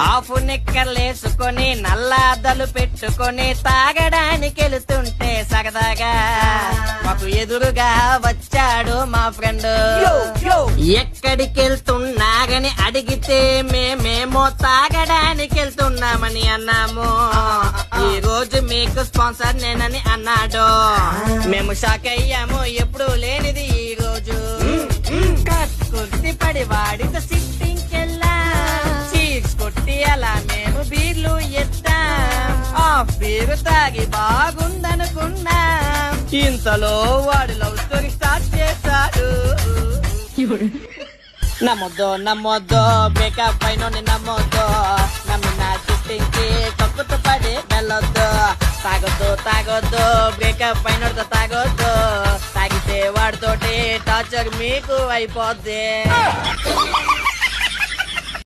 Of నిక్కర్లేసుకొని నల్లాదలు పెట్టుకొని తాగడానికి వెళుతుంటే సరదాగా మాకు ఎదురుగా వచ్చాడు మా ఫ్రెండ్. ఎక్కడికి వెళ్తున్నాగని అడిగితే మేమేమో తాగడానికి వెళ్తున్నామని అన్నాము. ఈ రోజు మీకు స్పాన్సర్ నేనని అన్నాడు. మేము షాక్ అయ్యాము, ఎప్పుడు లేనిది ఈ రోజు. కుర్తి పడి వాడితో సిట్టింగ్ కెళ్ళా, చీక్స్ కొట్టి అలా మేము బీర్లు ఎత్తాం. ఆ బీరు తాగి బాగుందనుకున్నా, ఇంతలో వాడు లవ్ స్టోరీ స్టార్ట్ చేశాడు. నమ్మొద్దు బ్రేకప్ అయిన నమ్మొద్దు, నమ్మిన సిట్టింగ్ కి కక్కుతూ పడి వెళ్ళొద్దు. తాగొద్దు బ్రేకప్ అయిన తాగొద్దు, తాగితే వాడితోటి టార్చర్ మీకు అయిపోద్ది.